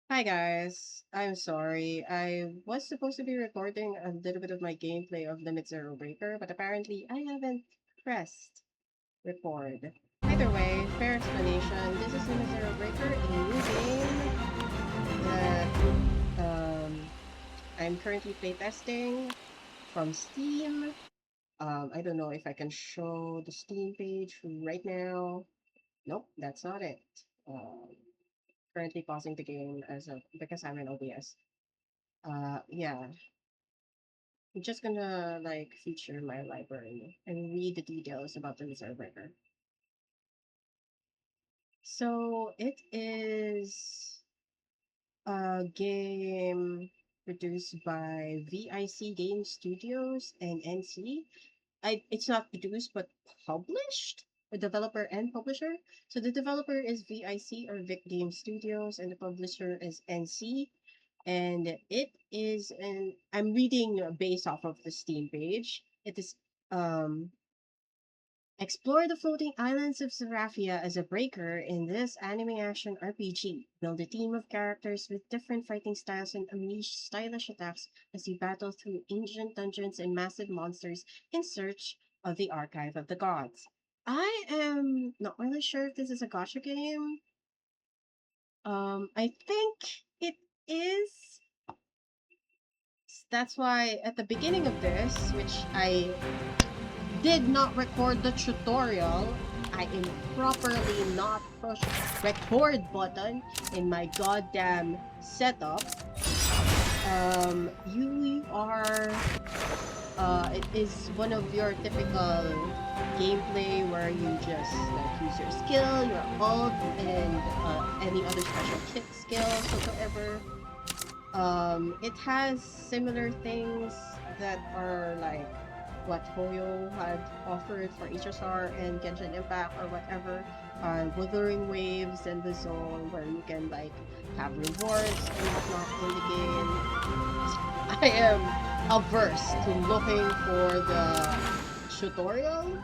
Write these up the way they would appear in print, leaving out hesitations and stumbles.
Hi guys, I'm sorry. I was supposed to be recording a little bit of my gameplay of Limit Zero Breaker, but apparently I haven't pressed record. Either way, fair explanation. This is Limit Zero Breaker, a new game that I'm currently playtesting from Steam. I don't know if I can show the Steam page right now. Nope, that's not it. Um, Currently pausing the game as of because I'm in OBS. Yeah, I'm just gonna like feature my library and read the details about the reserve breaker. So it is a game produced by VIC Game Studios and NC. It's not produced but published, a developer and publisher. So the developer is VIC or Vic Game Studios, and the publisher is NC. And it is an I'm reading based off of the Steam page. It is um explore the floating islands of Sephiria as a breaker in this anime action RPG. Build a team of characters with different fighting styles and unleash stylish attacks as you battle through ancient dungeons and massive monsters in search of the archive of the gods. I am not really sure if this is a gacha game. I think it is. That's why at the beginning of this, which I did not record the tutorial, I improperly not pushed record button in my goddamn setup. You are it is one of your typical gameplay where you just like use your skill, your ult, and any other special kit skills whatsoever. It has similar things that are like what Hoyo had offered for HSR and Genshin Impact or whatever. Wuthering Waves and the Zone where you can like have rewards and whatnot in the game. I am averse to looking for the tutorial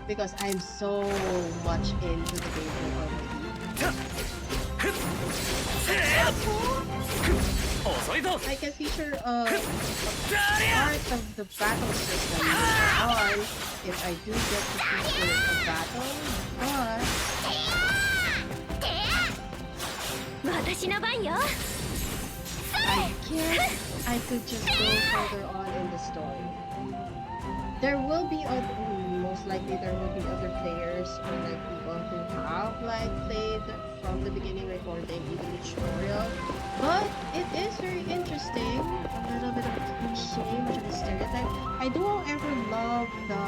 because I'm so much into the game already. I can feature part of the battle system later on if I do get to feature a battle, but I guess I could just go further on in the story. There will be most likely there will be other players or like people who have like played from the beginning recording even the tutorial, but it is very interesting. A little bit of a cliche, much of a stereotype. I don't ever love the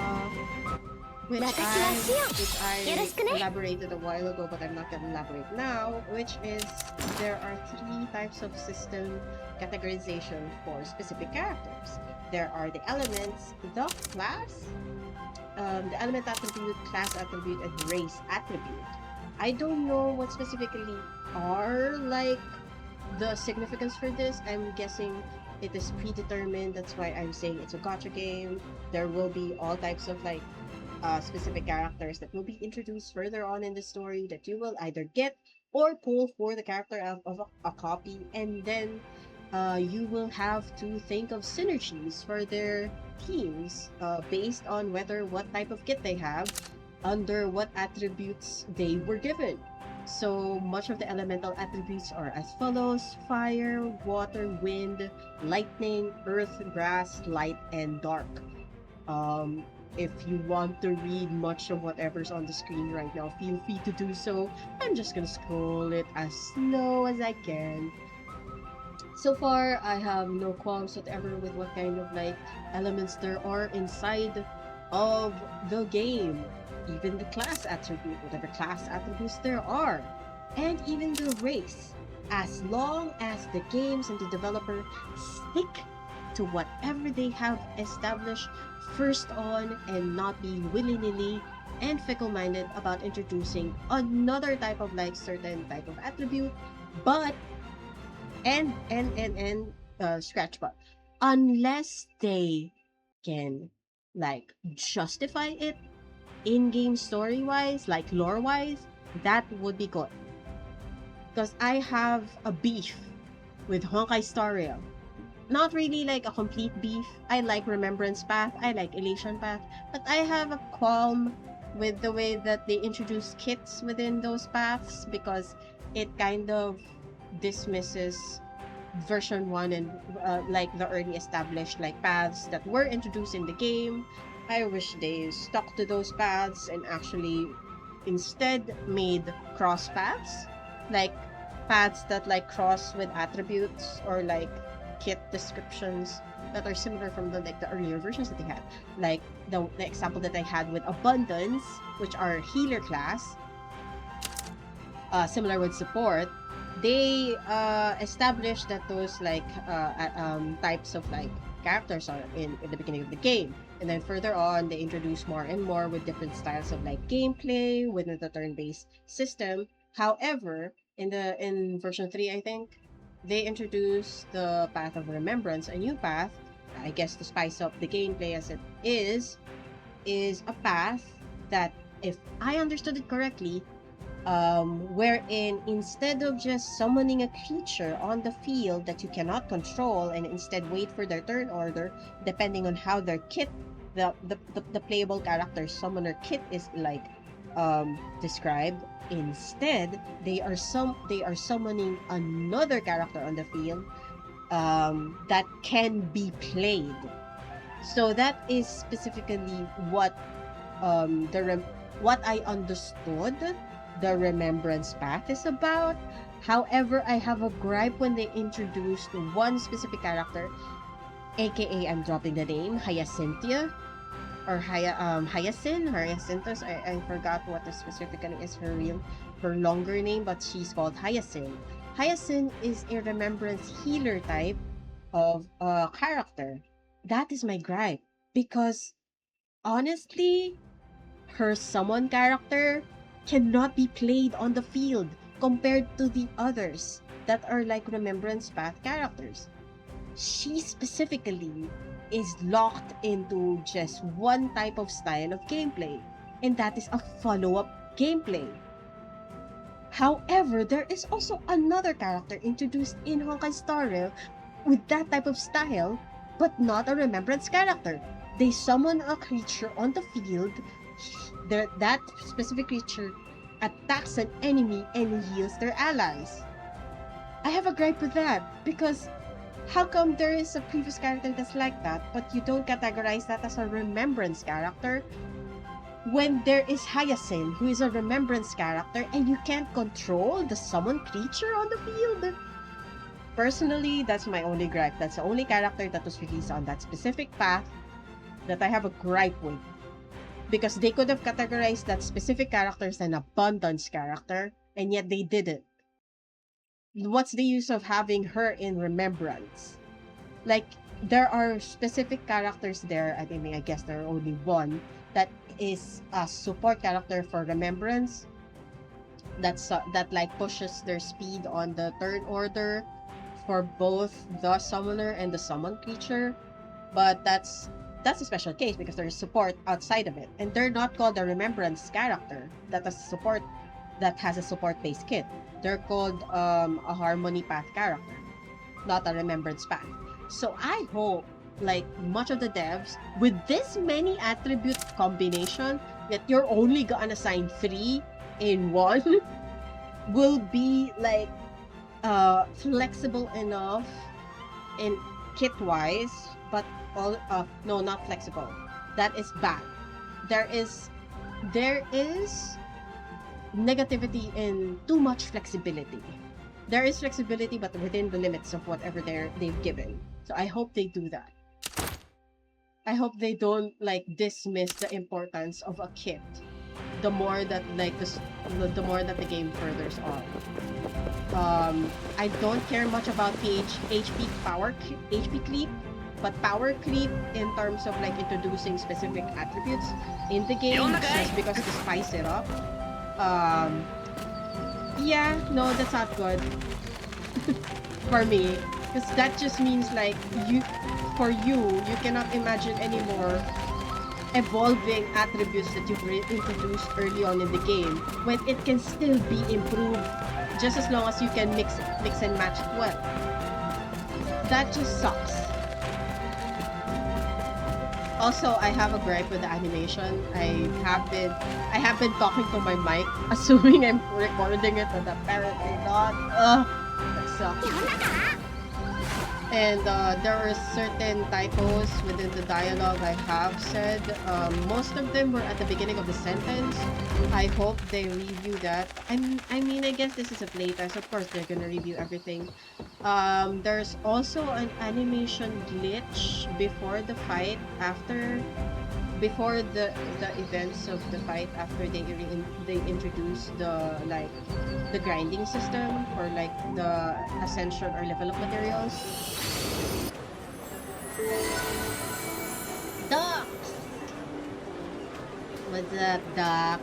which I elaborated a while ago, but I'm not gonna elaborate now, which is there are three types of system categorization for specific characters. There are the elements, the class, the element attribute, class attribute, and race attribute. I don't know what specifically are like the significance for this. I'm guessing it is predetermined. That's why I'm saying it's a gacha game. There will be all types of like specific characters that will be introduced further on in the story that you will either get or pull for the character of a copy, and then you will have to think of synergies for their teams based on whether what type of kit they have under what attributes they were given. So much of the elemental attributes are as follows: fire, water, wind, lightning, earth, grass, light, and dark. Um, if you want to read much of whatever's on the screen right now, feel free to do so. I'm just gonna scroll it as slow as I can. So far, I have no qualms whatever with what kind of like elements there are inside of the game. Even the class attribute, whatever class attributes there are, and even the race. As long as the games and the developer stick to whatever they have established first on and not be willy-nilly and fickle-minded about introducing another type of like certain type of attribute, but and scratch but unless they can like justify it in game story wise, like lore wise, that would be good. because I have a beef with Honkai Star Rail. Not really like a complete beef. I like Remembrance Path, I like Elation Path, but I have a qualm with the way that they introduce kits within those paths because it kind of dismisses version 1 and like the early established like paths that were introduced in the game. I wish they stuck to those paths and actually instead made cross paths, like paths that like cross with attributes or like kit descriptions that are similar from the like the earlier versions that they had, like the example that I had with abundance, which are healer class, similar with support. They established that those like types of like characters are in the beginning of the game, and then further on they introduce more and more with different styles of like gameplay within the turn-based system. However, in version 3, I think they introduced the path of remembrance, a new path, I guess, to spice up the gameplay as it is a path that, if I understood it correctly, wherein instead of just summoning a creature on the field that you cannot control and instead wait for their turn order, depending on how their kit, the playable character summoner kit is like described, instead they are summoning another character on the field that can be played. So that is specifically what what I understood the Remembrance Path is about. However, I have a gripe when they introduced one specific character, aka I'm dropping the name, Hyacinthia, or Hyacinthus. I forgot what specifically is her longer name, but she's called Hyacinth. Hyacinth is a remembrance healer type of character. That is my gripe, because honestly, her summon character cannot be played on the field compared to the others that are like Remembrance Path characters. She specifically is locked into just one type of style of gameplay, and that is a follow-up gameplay. However, there is also another character introduced in Honkai Star Rail with that type of style, but not a Remembrance character. They summon a creature on the field, that specific creature attacks an enemy and heals their allies. I have a gripe with that, because how come there is a previous character that's like that, but you don't categorize that as a Remembrance character, when there is Hyacinth, who is a Remembrance character, and you can't control the summoned creature on the field? Personally, that's my only gripe. That's the only character that was released on that specific path that I have a gripe with. Because they could have categorized that specific character as an abundance character, and yet they didn't. What's the use of having her in Remembrance? Like, there are specific characters there, I guess there are only one, that is a support character for Remembrance, that like pushes their speed on the turn order for both the summoner and the summoned creature. But that's a special case because there's support outside of it, and they're not called a Remembrance character that has a support-based kit. They're called a Harmony Path character, not a Remembrance Path. So I hope, like much of the devs, with this many attribute combination that you're only gonna assign 3 in one, will be like flexible enough in kit-wise, but no, not flexible. That is bad. There is negativity in too much flexibility. There is flexibility, but within the limits of whatever they've given. So I hope they do that. I hope they don't like dismiss the importance of a kit. The more that like the more that the game furthers on. I don't care much about HP creep, but power creep in terms of like introducing specific attributes in the game just because to spice it up. Yeah, no, that's not good for me, because that just means like you cannot imagine anymore evolving attributes that you've introduced early on in the game when it can still be improved just as long as you can mix and match it well. That just sucks. Also, I have a gripe with the animation. I have been talking to my mic, assuming I'm recording it, but apparently not. Ugh, that sucks. And there are certain typos within the dialogue I have said. Most of them were at the beginning of the sentence. I hope they review that. I mean, I guess this is a playtest. Of course, they're gonna review everything. There's also an animation glitch before the fight, before the events of the fight, after they introduce the grinding system or like the ascension or level up materials. Ducks! What's up, Duck?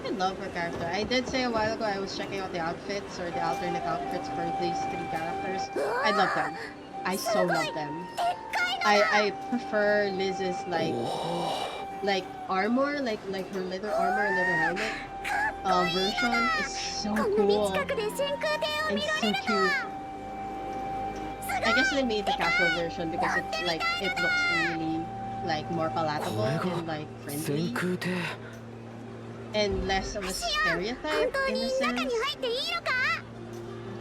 I love her character. I did say a while ago I was checking out the outfits or the alternate outfits for these 3 characters. I love them. I so love them. I prefer Liz's like armor, like her leather armor and leather helmet version is so cool and so cute. I guess they made the casual version because it looks really like more palatable and like friendly and less of a stereotype in a sense.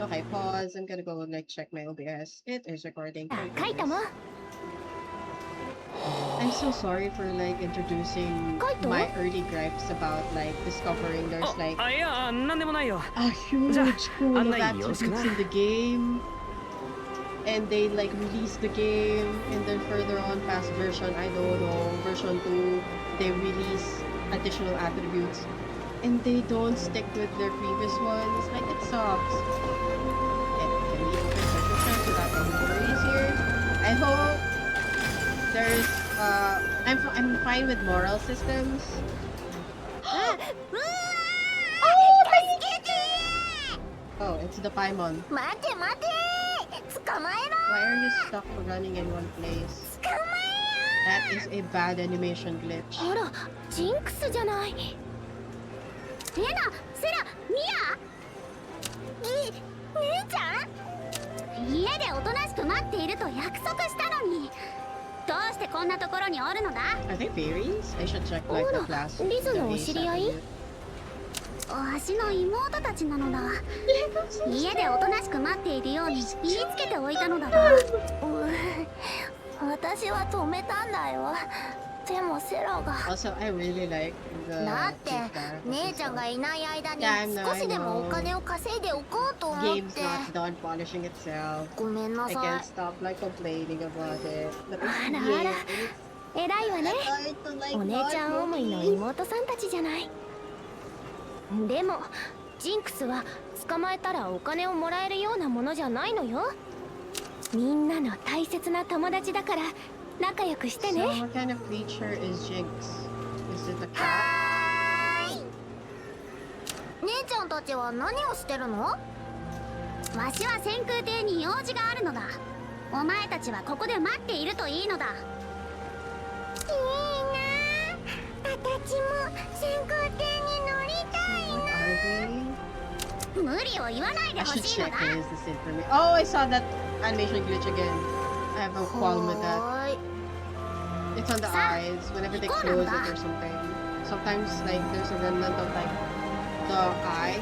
Okay, pause. I'm gonna go like check my OBS. It is recording. I'm so sorry for like introducing my early gripes about like discovering there's like a huge pool of attributes in the game. And they like release the game and then further on past version, I don't know, version 2, they release additional attributes and they don't stick with their previous ones. Like, it sucks. Can we open treasure chests without any worries here? I hope there's I'm fine with moral systems. Oh, it's the Paimon. Why are you stuck running in one place? That is a bad animation glitch. Are they fairies? I should check like the class. 私の妹たちなのだ。家でおとなしく待っているように言いつけておいたのだが、私は止めたんだよ。でもセラが。Also, I really like the. だって姉ちゃんがいない間に少しでもお金を稼いでおこうと思って。Game's not done polishing itself. ごめんなさい。 I can't stop like complaining about it. あらあら、偉いわね。お姉ちゃん思いの妹さんたちじゃない。でもジンクスは捕まえたらお金をもらえるようなものじゃないのよ。みんなの大切な友達だから仲良くしてね。 So what kind of creature is Jinx? Is it a cat? 姉ちゃんたちは何をしてるの？わしは千空亭に用事があるのだ。お前たちはここで待っているといいのだ。いいな。私も千空亭に乗りたい。 I should check where is this information. Oh, I saw that animation glitch again. I have a problem with that. It's on the eyes whenever they close it or something. Sometimes like there's a remnant of like the eye,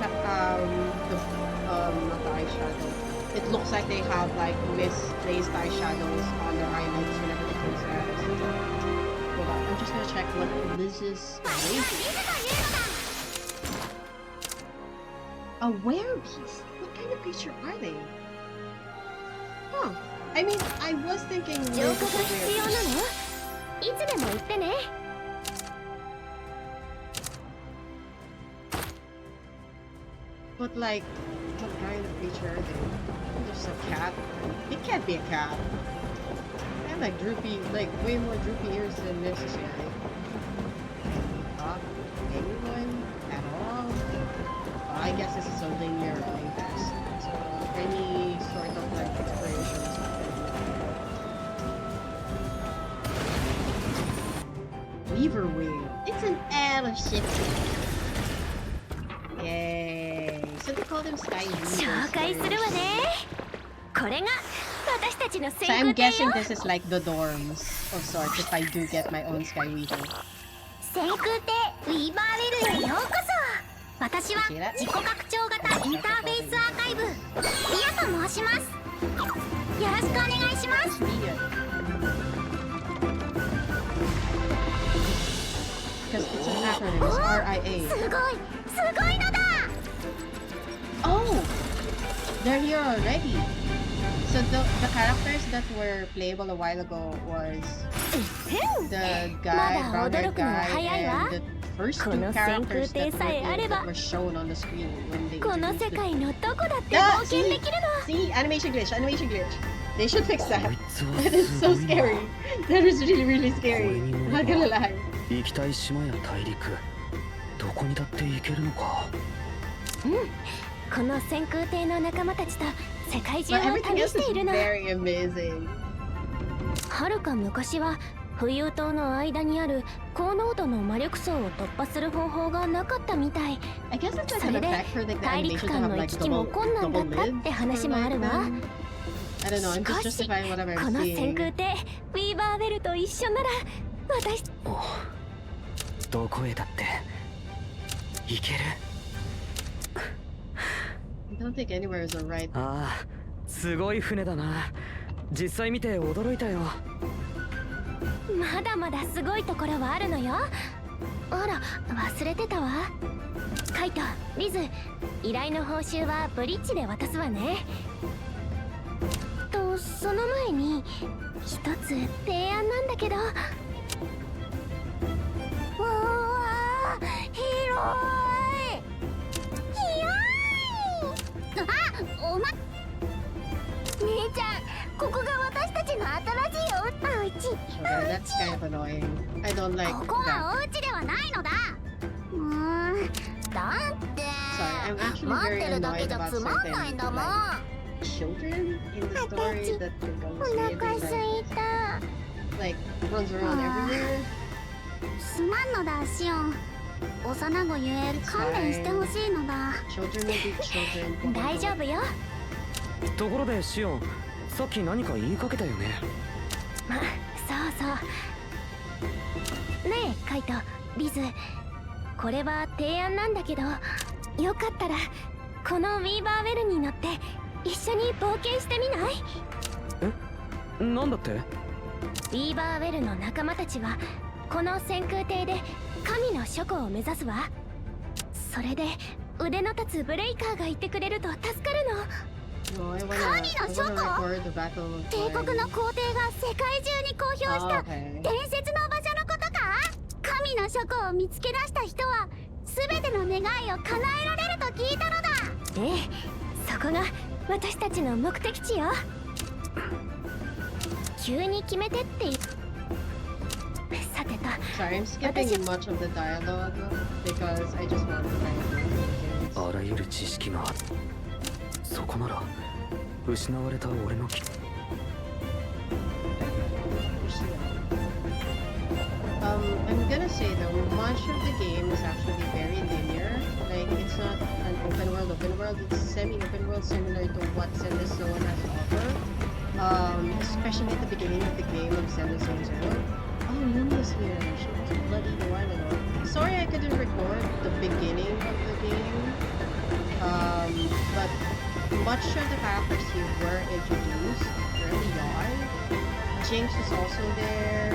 not the eyeshadow. It looks like they have like misplaced eyeshadows on their eyelids whenever they close their eyes. Hold on, I'm just gonna check what Liz's face. A werebeast? What kind of creature are they? Huh. I mean, I was thinking Liz is a werebeast. But like, what kind of creature are they? Just a cat? It can't be a cat. They have like droopy, like way more droopy ears than necessary. Anyone at all? I guess this is a linear playtest, so any sort of like exploration is not gonna be. Weaver wing. It's an airship. Yay. call them sky weavers. 紹介するわね。これが私たちの So 先 I'm 空艇 guessing よ。 this is like the dorms of sorts if I do get my own sky weaver. 先空艇ウィーバーウェルへようこそ。私は自己拡張型インターフェースアーカイブリアと申します。よろしくお願いします。 Because it's an acronym, it's RIA. すごいのだ。 Oh! They're here already. So the characters that were playable a while ago was the guy, brother guy, and the first two characters that were shown on the screen when they この世 introduced it. 界のどこだって冒険できるの。 See? Animation glitch. They should fix that. That is so scary. That is really scary. I'm not gonna lie. 行きたい島や大陸どこにだって行けるのか。この先空艇の仲間たちと世界中 But を everything 旅 else してい is るの。 very amazing. はるか昔は浮遊島の間にある高濃度の魔力層を突破する方法がなかったみたい。 I guess it's like そ an れで effect for like the 大陸 animation to 間 have の行 like き来も double 困難だったっ lids て for 話もあ like るわ。 them. I don't know. I'm しか just し justifying whatever こ I'm の先空 seeing. 艇ウィーバーベルと一緒なら私おどこへだって行ける。 I don't think anywhere is alright. ああすごい船だな。実際見て驚いたよ。まだまだすごいところはあるのよ。あら忘れてたわ。カイト、リズ、依頼の報酬はブリッジで渡すわね。とその前に一つ提案なんだけど。わあ広いおま姉ちゃん、ここが私たちの新しいお家。 Okay, that's kind of annoying. I don't like ここは that. お家ではないのだ。だって Sorry, I'm actually 待っ very てるだけ annoyed じゃ about つまんないん certain だもん。 like children in the story that can go お see 腹 and す like, いた。 like runs around everywhere. すまんのだシオン。幼子ゆえ勘弁してほしいのだ。 Children will be children. 大丈夫よ。ところでシオンさっき何か言いかけたよね。そうそう。ねえカイト、リズ、これは提案なんだけど、よかったらこのウィーバーウェルに乗って一緒に冒険してみない？え、なんだって？ウィーバーウェルの仲間たちはこの先空艇で神の書庫を目指すわ。それで腕の立つブレイカーがいてくれると助かるの。 No, I wanna 神の書庫？ record the battle of 帝国の皇帝が世界中に公表し Oh, た okay. 伝説の場所のことか？神の書庫を見つけ出した人は全ての願いを叶えられると聞いたのだ。ええ、そこが私たちの目的地よ。急に決めてってさてと Sorry, I'm skipping much of the dialogue because I just want to kind of あらゆる知識がある。そこなら失われた俺のI'm gonna say though, much of the game is actually very linear. Like, it's not an open world, it's semi-open world similar to what Zelda Zone has offered. Especially at the beginning of the game of Zelda Zone Zero. Oh, Lumia's here. She was bloody a while ago. Sorry I couldn't record the beginning of the game. But much of the characters here were introduced early on. Jinx was also there.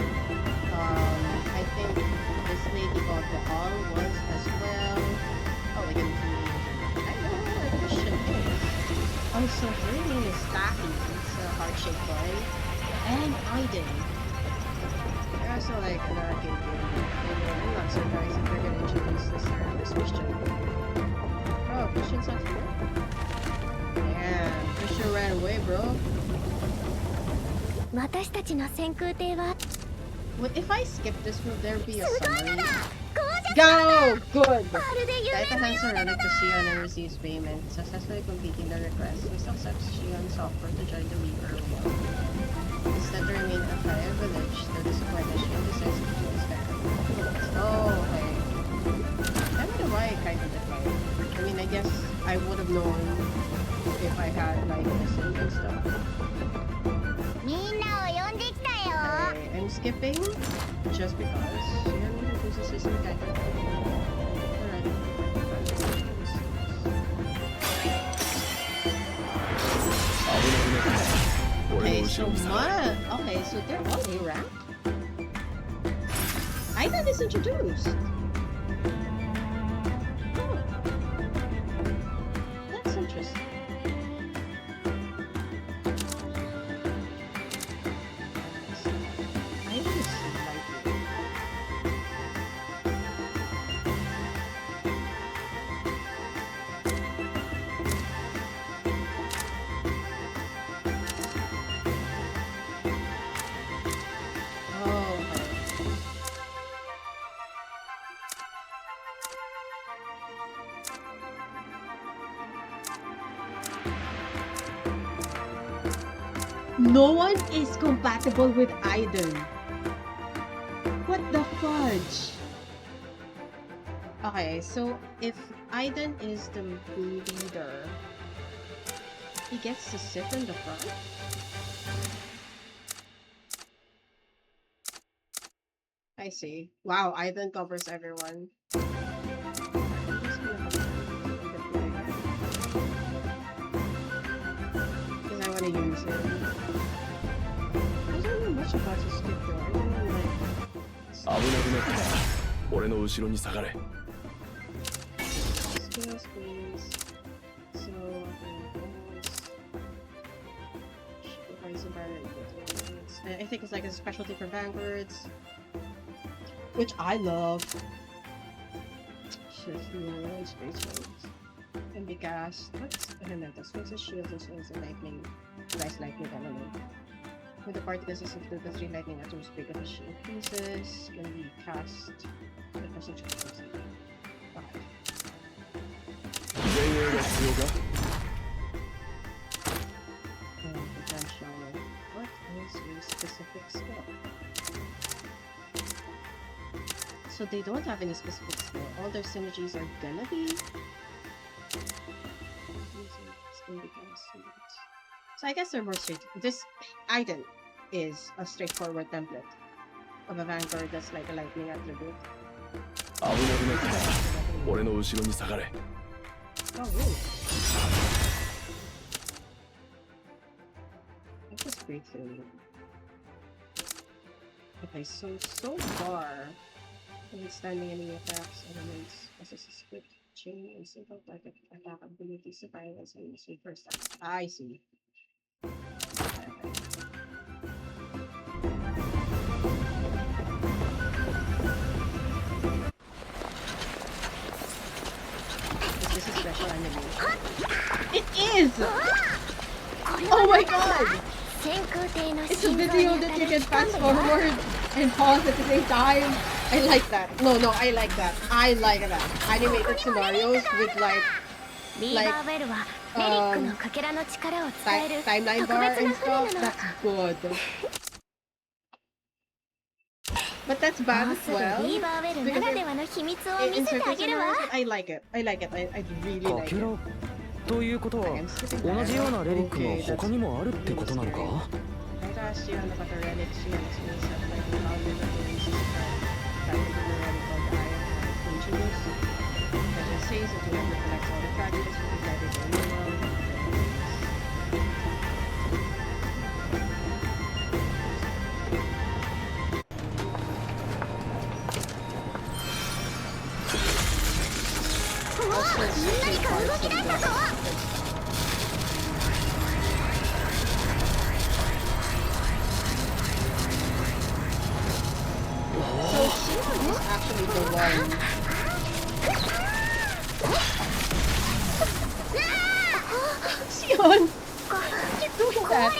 I think this lady called Baal was as well. Oh, we can see. I know, like this shit. Oh, so her name is Taffy. It's a heart-shaped boy. And Aiden. They're also like an arcade game. And I'm not surprised if they're gonna introduce this Christian. Oh, Christian's not here? Yeah, Christian ran away, bro. 私たちの先空艇は Wait, if I skip this, will there be a すごいの summary? だ。 Go! Good! まるで夢 Titan の has ような surrendered to Shion and receives payment, successfully completing the request. We accepts Shion's offer to join the Weaver World. Instead to remain a fire village, the disappointed Shion decides to join his family. Oh, okay. I don't know why I kind of declined. I mean, I guess I would have known if I had like listened and stuff. みんなを呼んできたよ。 Okay, I'm skipping just because. Yeah, this is system kind of. Okay, so what? Okay, so they're all A-rank? Aidan is introduced. Oh. That's interesting. Aidan is slightly. Oh, okay. No one is compatible with Aiden. What the fudge? Okay, so if Aiden is the leader, he gets to sit in the front? I see. Wow, Aiden covers everyone. I'm just gonna because I want to use it. I don't know much about his skip though. I don't know like. 危なくなった俺の後ろに下がれ Skills, please. So, I think it's like a specialty for vanguards, which I love. Shift knowledge, great choice. Can be cast. What's elemental? Swings and shields and swings and lightning. Rise lightning element. When the party consists of 2 to 3 lightning atoms, break up the shield pieces. Can be cast. With percentage of 5. 前衛が必要か Potential. What is a specific skill? So they don't have any specific skill. All their synergies are gonna be. So I guess they're more straight. This item is a straightforward template of a vanguard that's like a lightning attribute. 危なくなった俺の後ろに下がれ Oh, really? That was great feeling. Okay, so far, withstanding enemy attacks, elements, possesses script, chain, and simple target attack abilities, survivors, and super stats. I see. Is this a special animation? It is! Oh my god! It's a video that you can fast forward and pause at the same time. I like that. No, I like that. I like that. Animated scenarios with like timeline bar and stuff. That's good. But that's bad as well. Because in certain scenarios, I like it. I really like it. ということは同じようなレリックが他にもあるってことなのか Actually the one. Sion! Did you do that?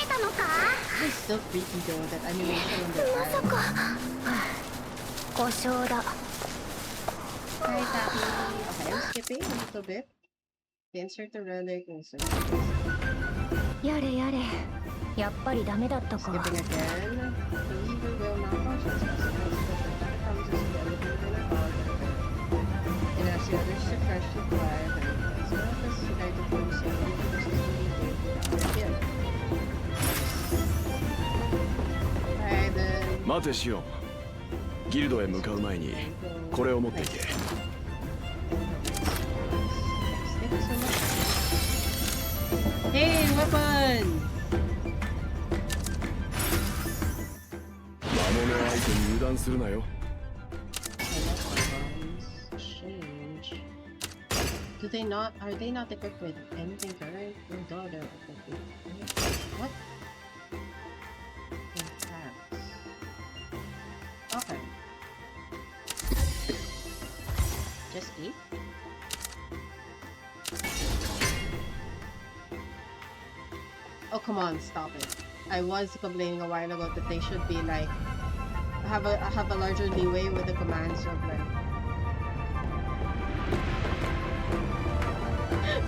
It's still creepy though, that animation on the arm. Hi, Tappy. Okay, I'm skipping a little bit. Insert the relic and so skipping again. The lever will not function. fresh supply of items. Well, this is guide to 47. This is really good. Alright then. 待てシオン。ギルドへ向かう前にこれを持っていけ。Hey, weapon! 魔物相手に油断するなよ。Do they not? Are they not equipped with anything current? Oh, no, they're equipped with what? Okay. Just eat. Oh, come on, stop it. I was complaining a while ago that they should be like have a larger leeway with the commands of like.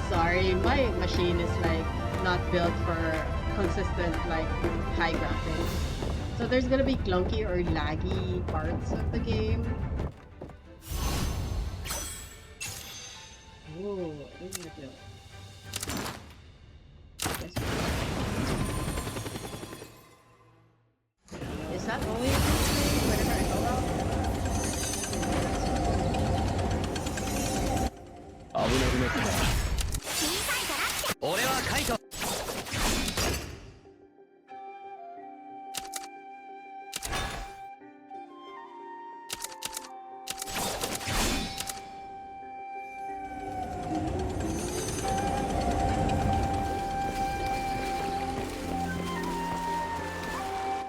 Sorry, my machine is like not built for consistent like high graphics. So there's gonna be clunky or laggy parts of the game. Ooh, this is good. Is that always this way whenever I go out? 危なくなったな。俺はカイト。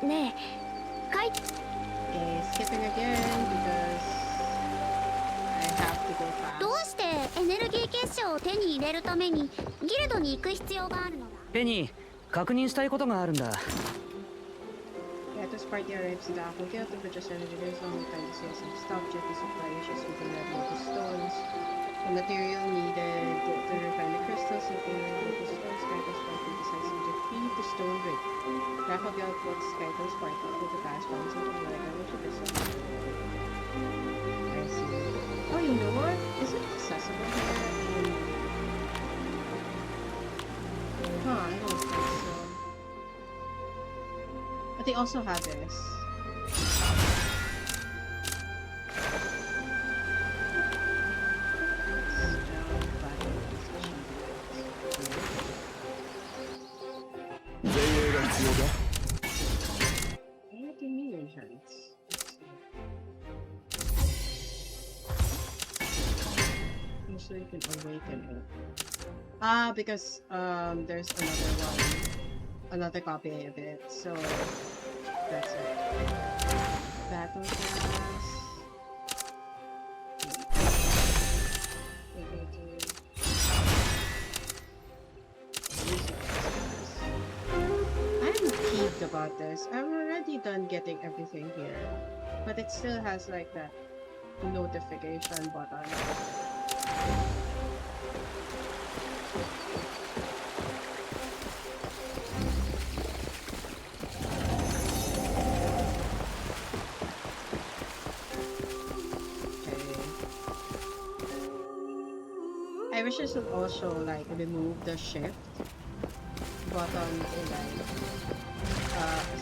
ねえ、カイ。Skipping again because I have to go fast. どうしてエネルギー結晶を手に入れるためにギルドに行く必要があるのだ。ペニー、確認したいことがあるんだ。Yeah, this party arrives in the Apple Guild to purchase energy. There's only time to see some stuff. Check the supply issues with the level of the stones. The material needed to refine the crystals and the stones. Skytle's party decides to defeat the stone ring. The Apple Guild puts Skytle's party to the past ones into the weather, which is I see. Oh, you know what? Is it accessible here? Huh, I don't think so. But they also have this. What do you mean insurance? So you can awaken it. Ah, because there's another one, another copy of it. So that's it. Battle pass. I'm peeved about this. I'm already done getting everything here, but it still has like that notification button. I wish I should also like remove the shift button in like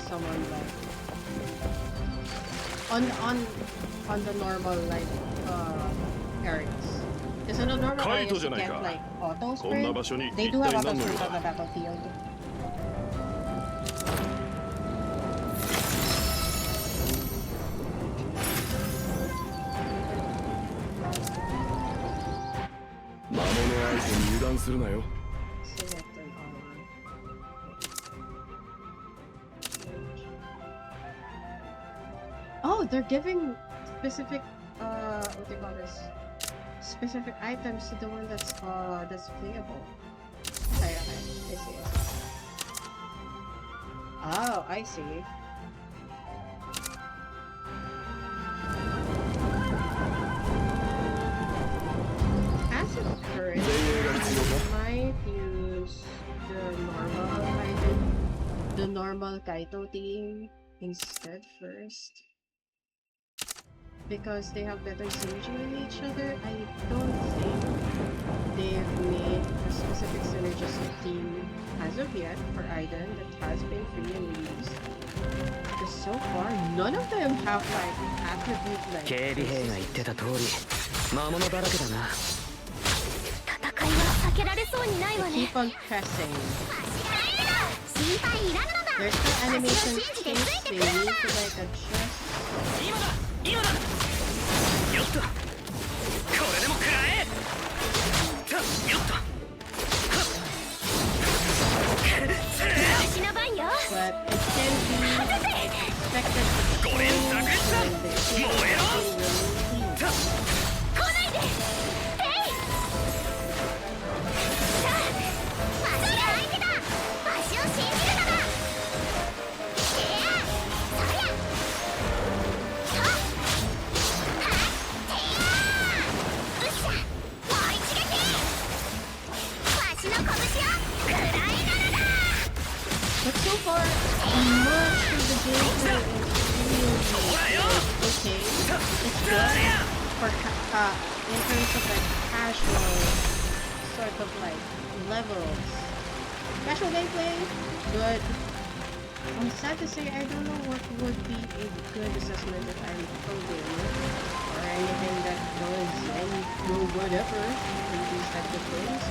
someone like on the normal like areas. Because in the normal areas you can't like auto sprint. They do have auto sprint on the battlefield. 油断するなよ。 Select an armor. Oh, they're giving specific what do you call this? Specific items to the one that's playable. Okay, I see. Oh, I see. As of current, I might use the normal Kaito team instead first. Because they have better synergy with each other. I don't think they've made a specific synergistic team as of yet for Aiden that has been free and released. Because so far, none of them have like attribute like. 警備兵が言ってた通り魔物だらけだな。戦いは避けられそうにないわ They ね。 keep on pressing. 心配いらぬのだ。 There's still animation 私を信じて things ついて they くる need の to だ。 like adjust. 今だよっとこれでも食らえよっと私の番よ。 But it can be expected to 五連炸裂だ when the 燃えろ 来ないで。ヘイ。さあ、わしが相手だ。わしを信じるのだ。いや、そりゃ。はっ。はっ。てやー。うっしゃ。もう一撃。わしの拳を食らいなのだ。 But so far, much of the gameplay is really okay. It's good for in terms of like casual sort of like levels. Casual gameplay, good. I'm sad to say I don't know what would be a good assessment if I'm coding or anything that does any whatever in these types of things.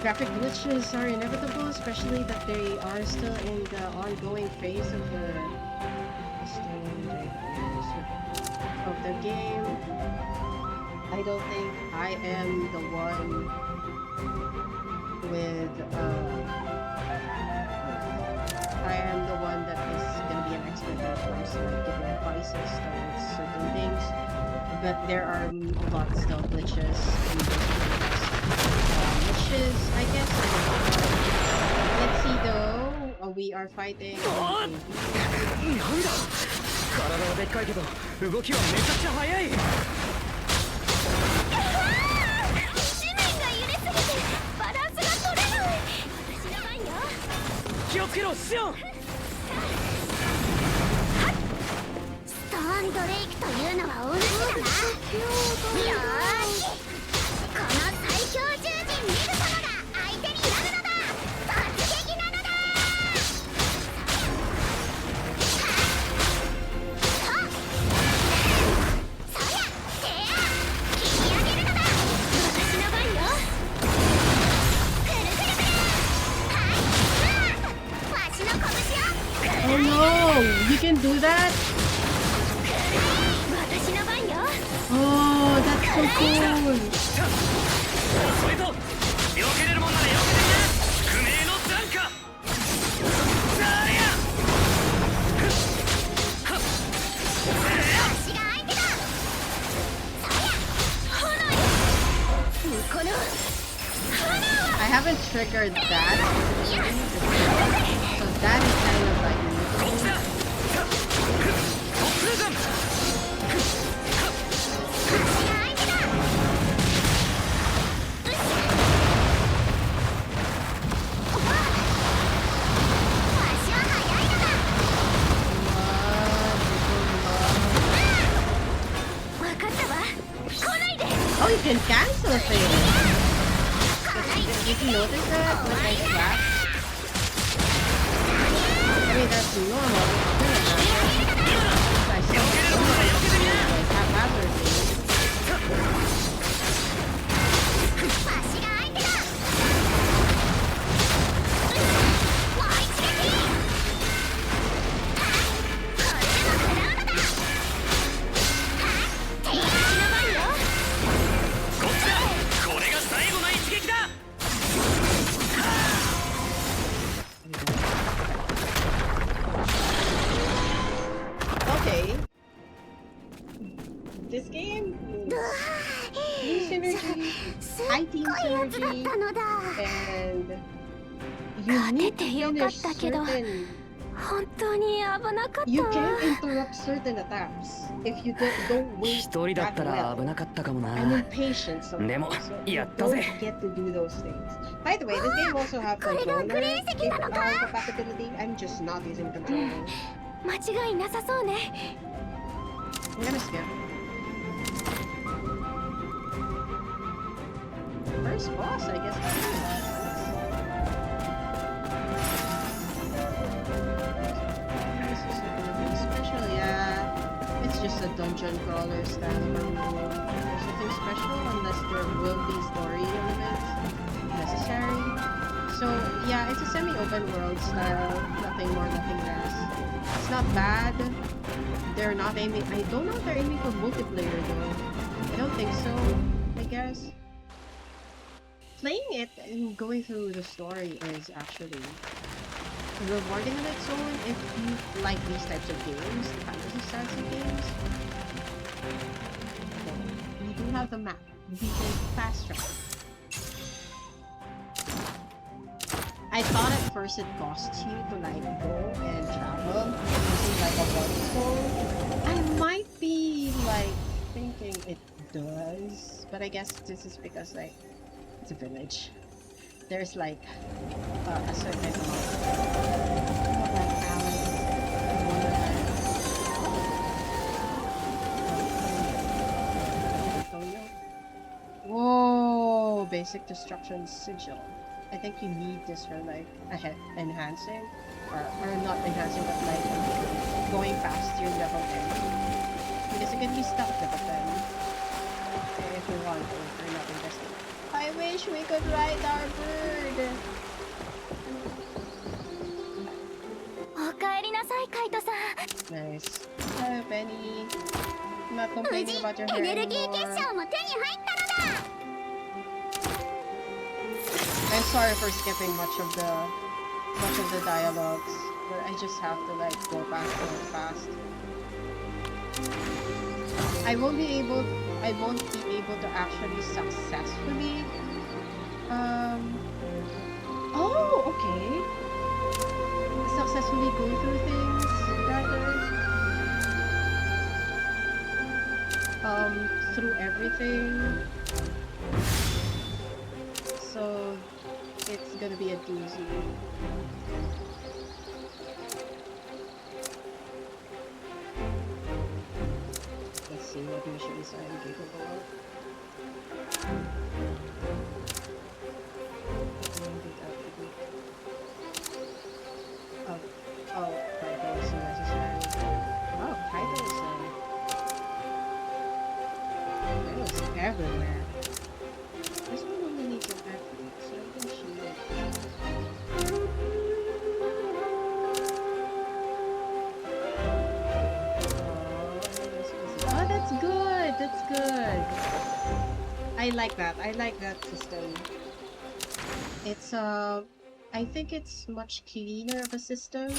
Graphic glitches are inevitable, especially that they are still in the ongoing phase of the game. I don't think I am the one with I am the one that is gonna be an expert when it comes to like giving advices towards certain things. But there are a lot still glitches in this game. Which is, I guess, let's see though. We are fighting. なんだ体はでっかいけど動きはめちゃくちゃ速い。地面が揺れすぎてバランスが取れない。私の番よ。気をつけろシオン。ストーンドレイクというのは同じだな。よーし、この最強獣人ミル様が相手になるのだ。突撃なのだ。そりゃ、てや切り上げるのだ。私の番よ。くるくるくる。はい、わしの拳を。 Oh no! You can do that? 私の番よ。 Oh, that's so cool! それと避けれるもんなら避けてみな。不明の残火ザリア私が相手だ。そりゃ、炎よ。この炎は I haven't triggered that. いや、 So that is kind of like こっちだトップレザン私が相手だ。うっしゃ。おわ。わしは速いのだ。わかったわ。来ないで。 Oh, you can cancel things! Did you notice that when I slapped? I mean, that's normal. I saw like haphazardly. わしが相手だ。もう一撃。これでも食らうのだ。私の番よ。こっちだこれが最後の一撃だ。 Okay. This game is team synergy, すっ high team ごいやつだっ synergy, たのだ。 and you need to finish certain. 本当に危なかった You わ。 can interrupt certain attacks if you don't wait 一人だっ that たら well. 危なかったかもな。 I'm impatient sometimes, でも so you やった don't ぜ。 get to do those things. By the way, this game also has これが controller クレー石なのか？ compatibility. I'm just not using controller. 間違いなさそうね。 I'm gonna skip. first boss, I guess. This is something special, yeah. It's just a dungeon crawler style game. There's nothing special unless there will be story elements necessary. So yeah, it's a semi-open world style. Nothing more, nothing less. It's not bad. They're not aiming. I don't know if they're aiming for multiplayer though. I don't think so. I guess playing it and going through the story is actually rewarding on its own if you like these types of games, fantasy styles of games. So, we do have the map. We can fast travel. I thought at first it costs you to like go and travel using like a one stone. I might be like thinking it does, but I guess this is because like it's a village. There's like a certain amount of like balance in Wonderland. Whoa! Basic destruction sigil. I think you need this for like enhancing, or not enhancing, but like going past your level 10. Because it can be stuck at the 10 if you want to, if you're not invested. I wish we could ride our bird. Nice. Hello, Penny. I'm not complaining about your hair anymore. I'm sorry for skipping much of the dialogues, but I just have to like go fast. I won't be able to actually successfully oh, okay. Successfully go through things rather through everything. So it's gonna be a doozy. Let's see what missions I am capable of. Oh, titles are necessary. Oh, titles everywhere. This one only needs an athlete, so I think she will. Oh, that's good! That's good! I like that. I like that system. It's, I think it's much cleaner of a system.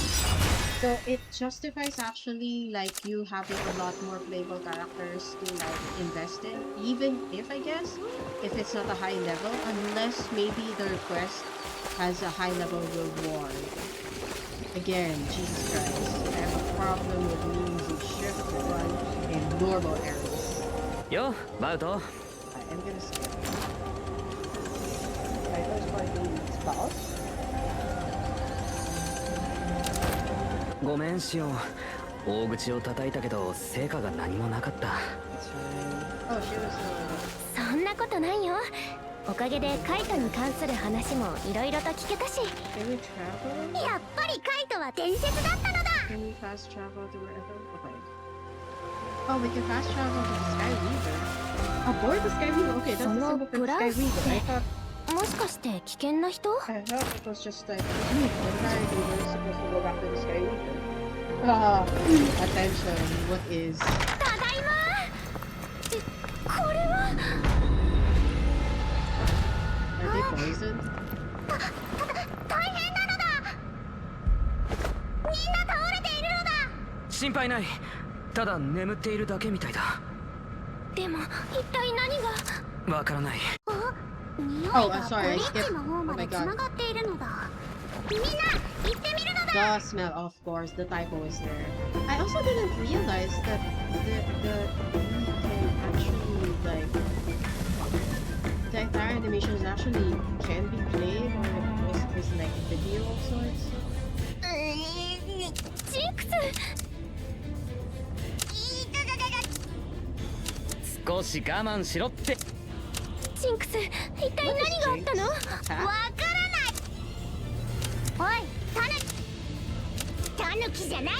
So it justifies actually like you having a lot more playable characters to like invest in, even if I guess if it's not a high level, unless maybe the request has a high level reward. Again, Jesus Christ, I have a problem with means of shift to run in normal areas. Yo, Bauto. I am gonna skip. Titles for the spouse. ごめんしよう。大口を叩いたけど成果が何もなかった。Oh, she was そんなことないよ。おかげでカイトに関する話もいろいろと聞けたし。Can we travel? やっぱりカイトは伝説だったのだ。Can we fast travel to wherever? Okay. Oh, we can fast travel to the Sky Weaver. Aboard the Sky Weaver? Okay, that's the symbol for the Sky Weaver.もしかして危険な人？ I thought it was just like, the Sky Weaver is supposed to go back to the Sky Weaver. Attention, what is... ただいま。これは。 Are they poisoned? 大変なのだ。みんな倒れているのだ。心配ない。ただ眠っているだけみたいだ。でも一体何が。わからない。匂い Oh, が I'm ブ sorry, I リッ skipped. ジの方 Oh ま my でつな god. がっているのだ。みんな行ってみるのだ。 The smell, of course, the typo is there. I also didn't realize that we can actually, like, the entire animations actually can be played, or is like video of sorts. ジンクス。少し我慢しろって。ジジンクス、一体何があったの？わからない。おい、タヌキじゃないやい。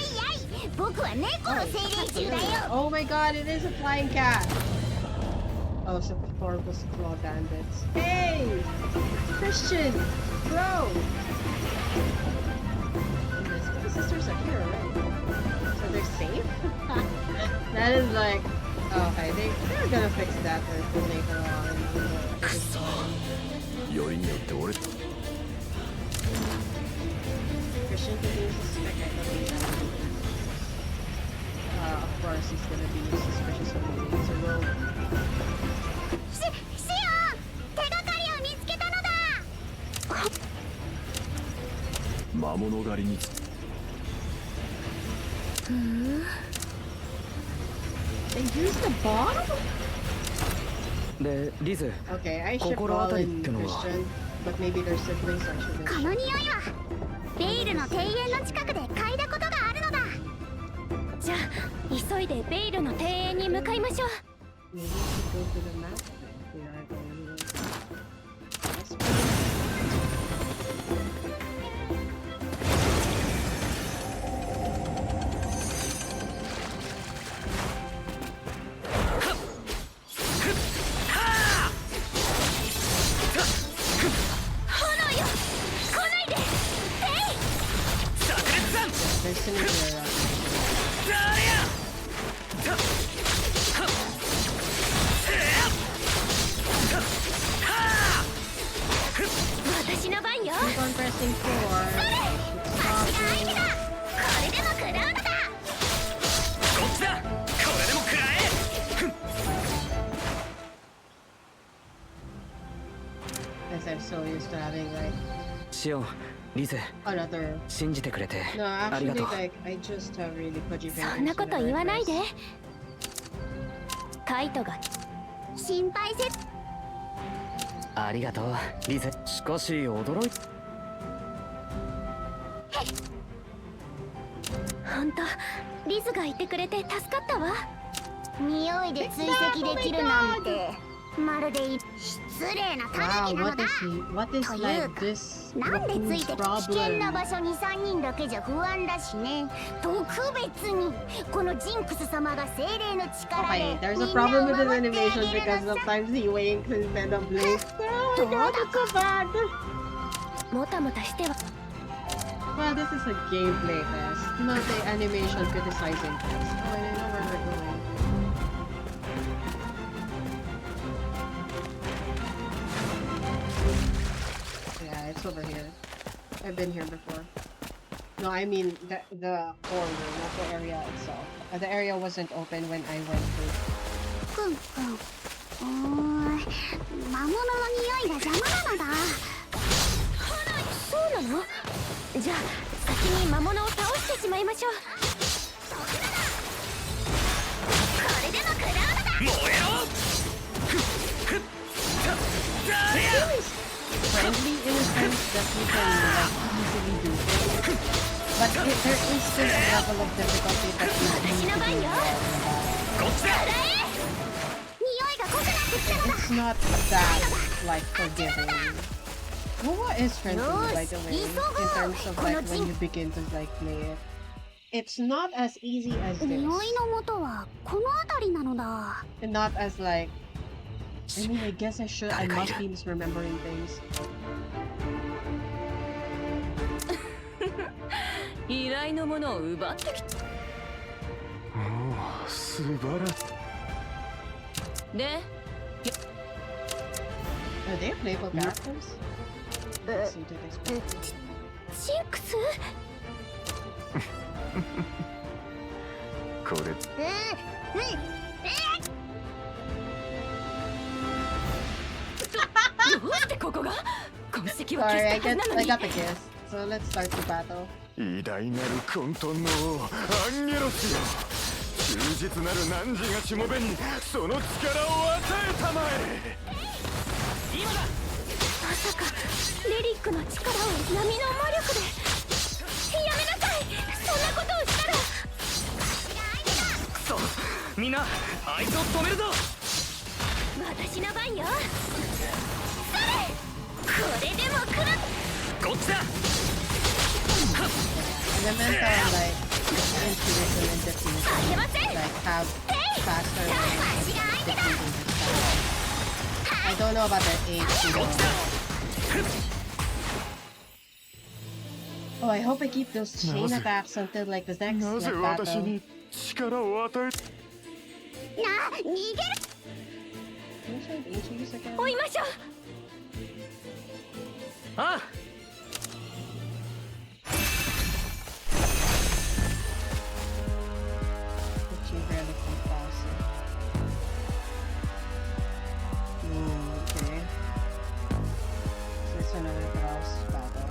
僕は猫の精霊中だよ。 Oh my god, it is a flying cat! Oh, so corpus claw bandits. Hey! Christian! Bro! The sisters are here, right? So they're safe? That is like... Oh, okay, they're gonna fix that later on. Christian continues to suspect I believe that. Of course, he's gonna be suspicious of me. He's a rogue. シオン、手がかりを見つけたのだ。魔物狩りに They used the bomb? で、リズ、 Okay, I should 心当 call たりっ in てのは Christian, but maybe their siblings I shouldn't. この匂いはベイルの庭園の近くで嗅いだことがあるのだ。じゃあ急いでベイルの庭園に向かいましょう。 Maybe we should go to the map. We are going to... There's Sephiria. 私の番よ。 Keep on pressing 4. 私が相手だ。これでも食らうのだ。こっちだ。これでも食らえ。 As I'm so used to having like シオン、リズ、 another. 信じてくれて No, ありが actually, とう。 like I just have really pudgy fingers. そんなこと言わないで。カイトが心配せ。ありがとう、リズ。しかし驚いた。本当、リズがいてくれて助かったわ。匂いで追跡できるなんて、まるで失礼なタヌキ Wow, なの what だ。 is he? What is like this? なんでついて危険な problem? 場所に3人だけじゃ不安だしね。特別にこのジンクス様が精霊の力で Okay, there's a みんな problem を with his 守ってあ animation げる because のさ。 sometimes he winks instead of blinks. Oh my god, that's so bad. もたもたしては Well, this is a gameplay test, not the animation criticizing test. Oh, I know where we're going. Yeah, it's over here. I've been here before. No, I mean the corner, not the area itself. The area wasn't open when I went through. くんくん。魔物の匂いが邪魔なのだ。そうなの？じゃあ先に魔物を倒してしまいましょう。これでも食らうのだ。燃えろ。Friendly in a sense that you can like easily do things, but there is this level of difficulty that you need to do well. こっちだ。匂いが濃くなってきたのだ。 It's not that like forgiving. Noah is friendly, by the way, in terms of like when you begin to like play it. It's not as easy as 匂い this, の元はこの辺りなのだ。 and not as like. I mean, I guess I must be misremembering things. 依頼のものを奪ってきた。素晴らしい。で、 Are they playable characters? Let's see, did they expect- ジンクス？これどうしてここが？痕跡は Sorry, 消したはずなの I に。 got the guess. So let's start the battle. 偉大なる混沌の王アンゲロスよ、忠実なる汝がしもべにその力を与えたまえ。今だ。まさかレリックの力を波の魔力で。やめなさい。そんなことをしたら。くそ、みんなあいつを止めるぞ。私の番よ。れでも来る。こっちだ。 Elemental, like, intuition and defeat, あげません。 like, have faster ways of defeating this stuff. I don't know about their age, Oh, I hope I keep those chain attacks until, like, the next なぜ like, 私 battle. に力を与えな、逃げる。 Can you show the H's again? 追いましょう。ああ Which you barely can pass it. Okay. So it's another boss battle.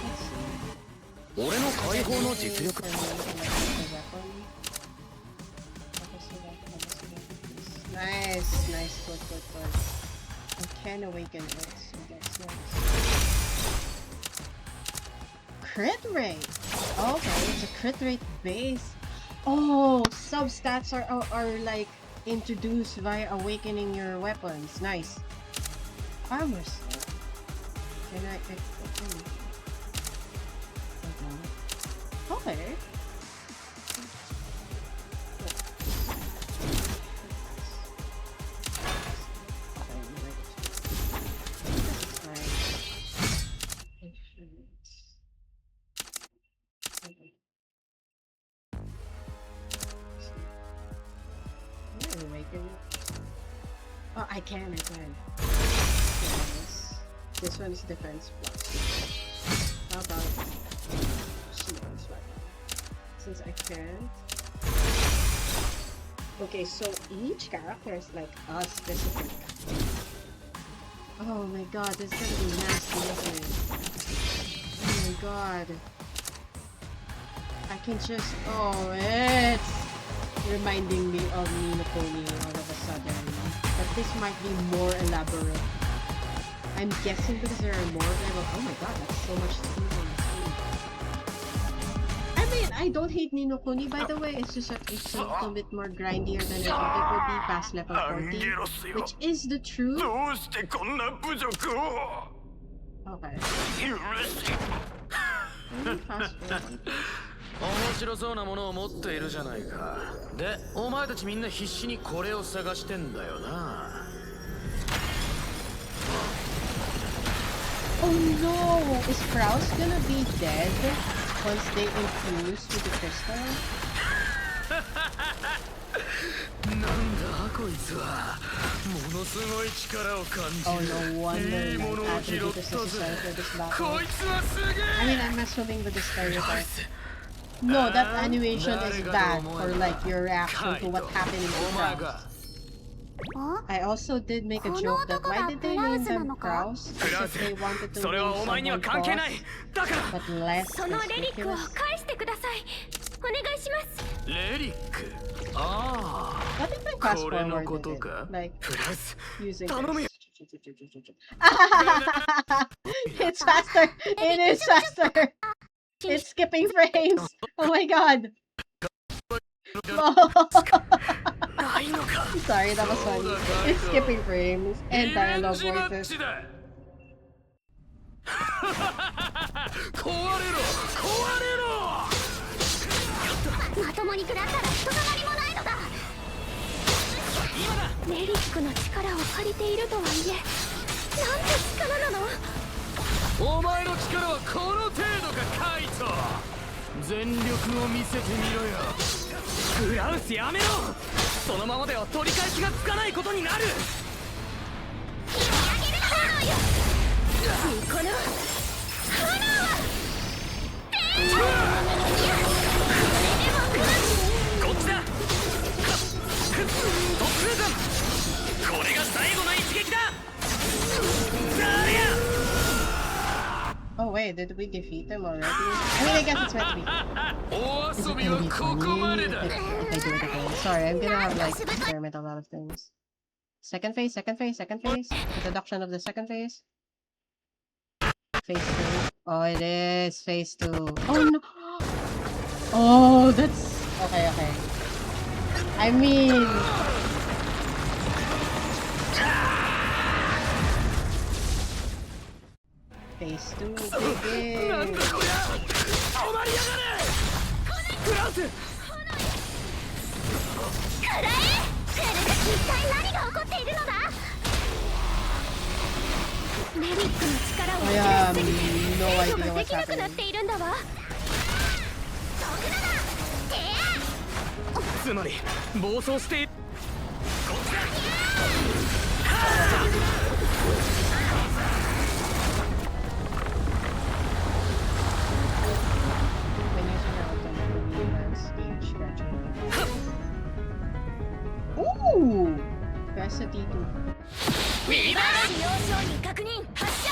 Let's see. 俺の解放の実力 Nice, nice, good. I can awaken it, so that's nice. Crit rate! Okay, it's a crit rate base. Oh, substats are like introduced via awakening your weapons. Nice. Armor set. Can I okay. Oh, I can. Yes. This one's defense plus. How about shields right now? Since I can't. Okay, so each character is like a specific. Oh my god, this is gonna be nasty, isn't it? Oh my god. I can just. Oh, it's reminding me of Nino Kuni all of a sudden. But this might be more elaborate. I'm guessing because there are more level. Oh my god, that's so much to do on the screen. I mean, I don't hate Nino Kuni, by the way. It's just that it's a little bit more grindier than I thought it would be past level 40. Which is the truth. どうしてこんな侮辱を Okay. 許し Let me fast forward. 面白そうなものを持っているじゃないか。で、お前たちみんな必死にこれを探してんだよな。 Oh no! Is Kraus gonna be dead once they infuse with the crystal? なんだこいつは。ものすごい力を感じ Oh る。 no wonder いいものを like, 拾 attribute っ is た necessary ぜ。 for this battle. こいつはすげ I え。 mean, I'm assuming with the stereotype. No, that animation is bad for like your reaction to what happened in the Kraus. I also did make a joke that why did they name them Kraus? As if they wanted to それは name お前には someone 関係ない Kraus, だから but less そのレリックを conspicuous. 返してください。お願いします。レリックあ What if I あ fast これの forward こ with と it? か Like プラス using 頼むよ It's faster! It is faster! It's skipping frames! Oh my god!ないのか Sorry, that was funny. It's skipping frames and リベン dialogue ジマッ voices. チだ壊れろ壊れろまともに食らったら人たまりもないのだ。今だレリックの力を借りているとはいえ、なんて力なの。お前の力はこの程度かカイト全力を見せてみろよグラウスやめろそのままでは取り返しがつかないことになるこのこっちだトップレザンこれが最後の一撃だ誰や Oh wait, did we defeat them already? I mean, I guess it's meant to be. 大 Is 遊 it び gonna は be ここ funny まで if だ I do it again? Sorry, I'm gonna have like experiment a lot of things. Second phase. Introduction of the second phase. Phase 2. Oh, it is phase 2. Oh no! Oh, that's... Okay. I mean, phase 2 begin. なんだこりゃ止まりやがれフランスくらえ。セルが一体何が起こっているのだ。メリックの力を I have 制 no 御 idea がで what's きなくなっ happening. ているんだわ。つまり暴走しているWhen using your automatically lands stage gradually. Ooh! Press a D2. 使用承認確認発射。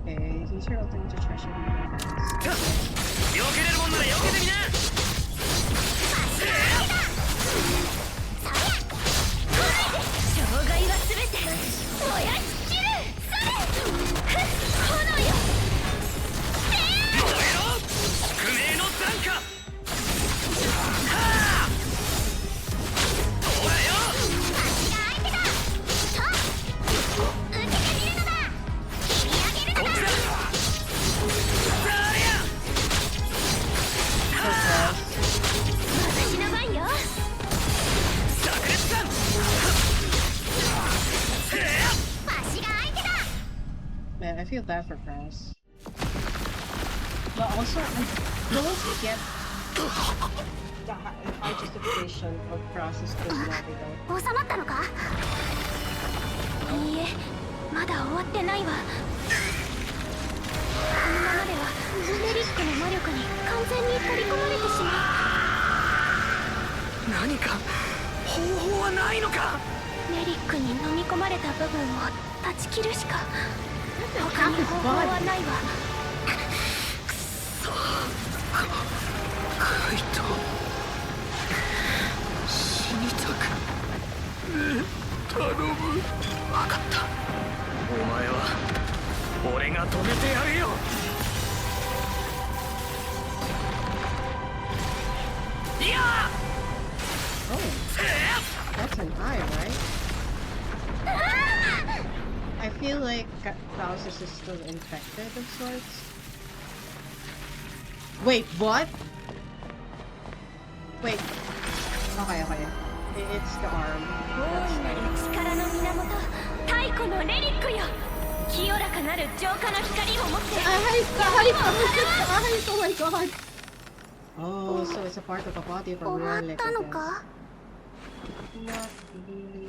Okay, use your ultimate to treasure the lands. 避けれるもんなら避けてみな障害はすべて燃やしきる。それ炎よ。燃えろ宿命の残火はあほらよ足が相手だ。と受けてみるのだ。切り上げるのだ。誰や 私の番よ。炸裂弾足が相手だ。 Man, I feel bad for Press. But also, I don't get the high justification of process to navigate. 収まったのか。いいえ、まだ終わってないわ。このままではメリックの魔力に完全に取り込まれてしまう。何か方法はないのかメリックに飲み込まれた部分を断ち切るしか他に方法はないわ。カイト死にたく頼む分かったお前は俺が止めてやるよいや Oh, that's an eye, right? I feel like Klaus is still infected of sorts. Wait, what? Wait. Okay. It's the arm. 大いなる力の源、太古のレリックよ。清らかなる浄化の光を持って Oh my god! Oh, so it's a part of a body for 終わ real っ like たの this. か。 Not really.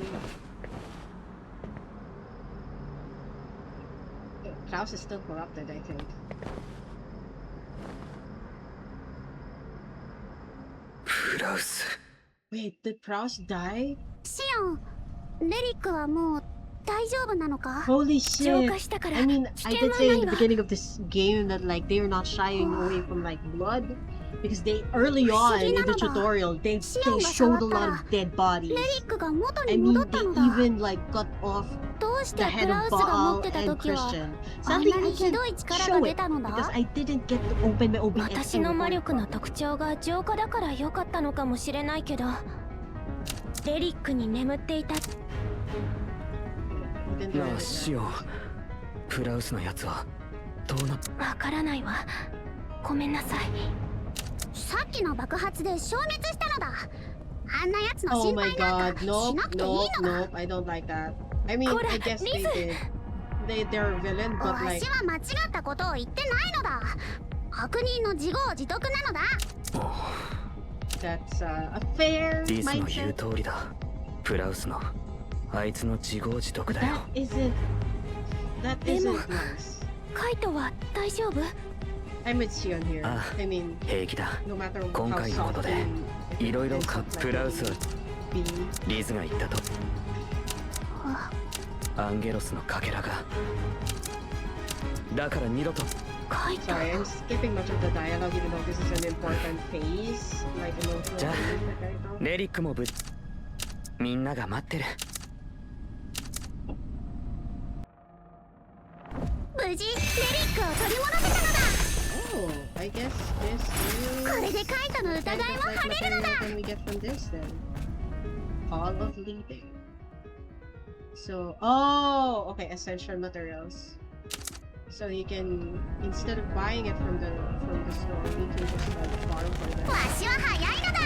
Klaus is still corrupted, I think. プラウス Wait, did Klaus die? シオン、レリックはもう大丈夫なのか。 Holy 浄 shit! 化したから I mean, 危 I 険 did は say な in い the わ。 beginning of this game that like they're not shying away from like blood because they early on in the tutorial they showed a lot of dead bodies. レリックが元 I に mean, 戻った they のだ。 even like cut off どうし the て head プラ of ウスが持っ Baal てた and 時は Christian. あん Sadly, な I にひ can't どい力 show が it 出たの because だ。 I didn't get to open my OBS. 私の魔力の特徴が浄化だから良かったのかもしれないけど、レリックに眠っていた。 He didn't do なあ it. シオンプラウスのやつはどうなっわからないわ。ごめんなさい。さっきの爆発で消滅したのだ。あんなやつの Oh 心 my 配なん god, かし nope, なくていい nope, のだ。 nope, I don't like that. I mean, Kora, I guess they Liz. did. They're a villain, わ but like, しは間違ったことを言ってないのだ。悪人の自業自得なのだ。 that's a fair リスの言う mindset. 通りだプラウスのあいつの自業自得 But だよ that isn't nice. カイトは大丈夫？ I'm with Sion here. Ah. I mean, 平気だ no matter 今 how 回のこと salty で it いろいろ ends か up like プラウスは be, リズが言ったとアンゲロスのかけらがだから二度とカイト。 sorry, I'm skipping much of the dialogue even though this is an important phase, like emotional Ja. phase, like right now. レリックもみんなが待ってる無事レリックを取り戻せたのだ。Oh, I guess this is これでカイトの kind 疑い of も like 晴れるのだ material can we get from this then? All of leading. So, oh, okay, essential materials. So you can, instead of buying it from the store, you can just like borrow from them. わしは早いのだ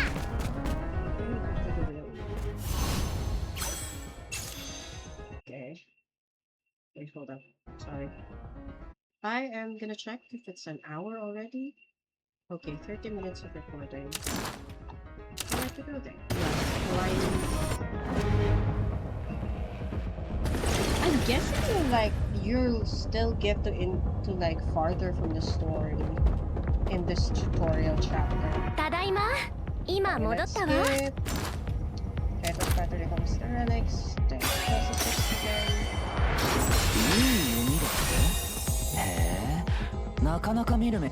Okay. Wait, hold up. Sorry. I am gonna check if it's an hour already. Okay, 30 minutes of recording. I have to go there. I'm guessing like you'll still get to like farther from the story in this tutorial chapter. ただいま今 Okay, 戻 let's ったわ skip. Okay, let's try to rehost the relics. Then process this again. いい弓だってへえなかなか見る目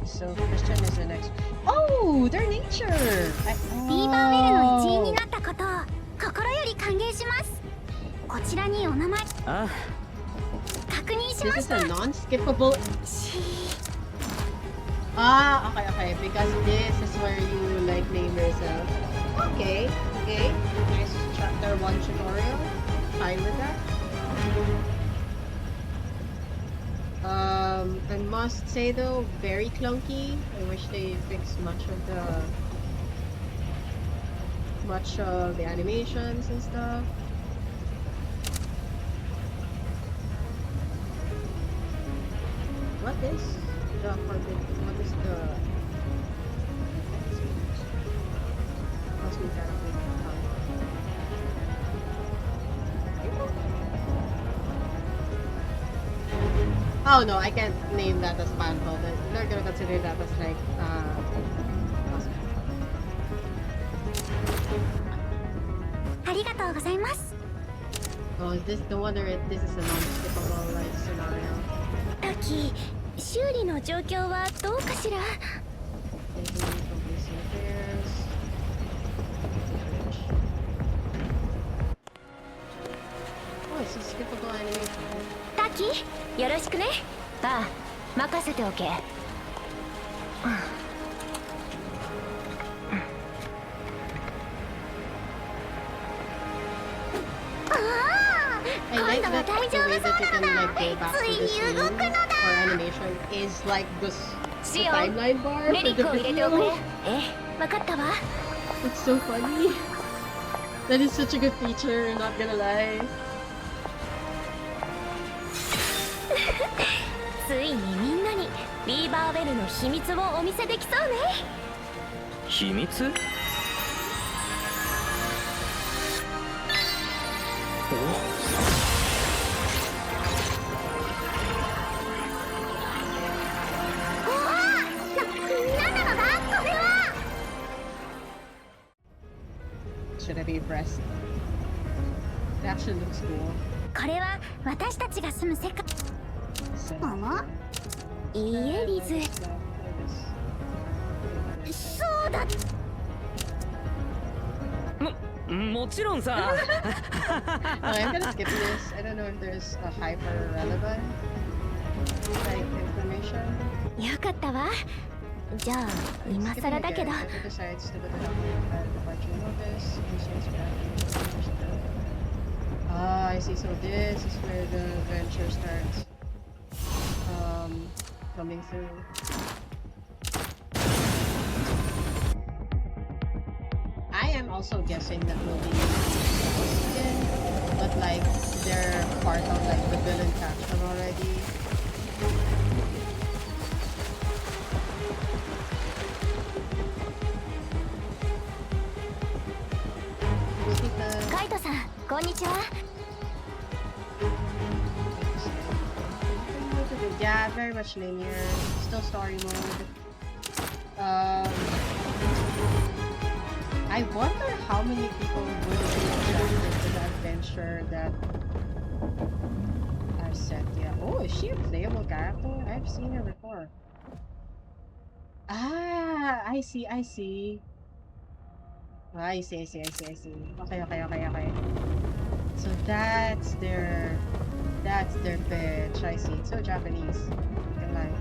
So Christian is the next. Oh, their nature. ビーバーウェルの一員になったことを心より歓迎しますこちらにお名前あ確認し This まし is た a non-skippable. し Ah, okay, because this is where you like name yourself. Okay. Nice chapter 1 tutorial. Fine with that. I must say though, very clunky. I wish they fixed much of the animations and stuff. What is the forbidden? What is the? Must be kind of Oh no, I can't name that as Panho. They're gonna consider that as like Oh, is this the wonder if this is a non-skippable like scenario? タキ修理の状況はどうかしら Taking complete repairs. Oh, it's a skippable animation. タキよろしくねああ任せておけ I like that the way that you can like go back to the scene or animation is like the timeline bar メ for リ the ックを入れておく video. 分かったわ It's so funny. That is such a good feature, not gonna lie. ついにみんなにビーバーウェルの秘密をお見せできそうね秘密なんなのだこれは Should I be impressed? It actually looks cool. これは私たちが住む世界 So, いいえリズ そうだもちろんさ Oh, I'm gonna skip this. I don't know if there's a hyper relevant like information. よかったわじゃあ今 Skipping 更だけ again, ど Peter decides to go to the departure notice. Ah, I see. So this is where the adventure starts. Coming through. I am also guessing that will be again, but like they're part of like the villain faction already. Because カイトさんこんにちは yeah, very much linear. Still story mode. I wonder how many people would be attracted to the adventure that I've set. Yeah. Oh, is she a playable character? I've seen her before. Ah, I see. I see. Okay. So that's their pitch. I see. It's so Japanese. I can lie.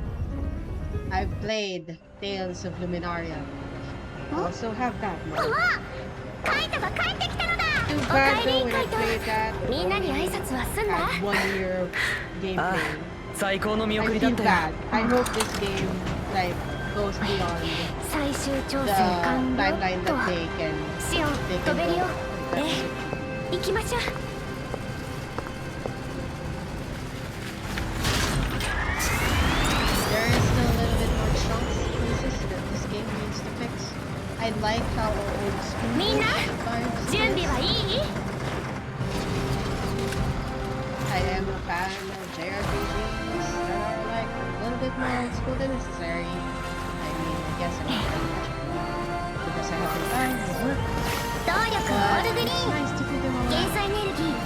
I've played Tales of Luminaria. I also have that お one. カイトが帰ってきたのだ Too お bad かえ though り when カ I イト played that, it みんなに挨 only 拶は済んだ had 1 year of ああ gameplay. 最高の見 I 送りだっ feel たよ bad. I hope this game like goes beyond 最終調 the 整完了 timeline と that they can シオン they 飛 can べる go. よ That's ええ行きましょう There is still a little bit more chunks pieces that this game needs to fix. I like how old school みんな vibes 準備 is. はいい I am a fan of JRPGs that are like a little bit more old school than necessary. I mean, I guess I'm not very much because I haven't time to work. 動力オ But ールグリ it's ーン nice to put them all 元 out. 素エネルギー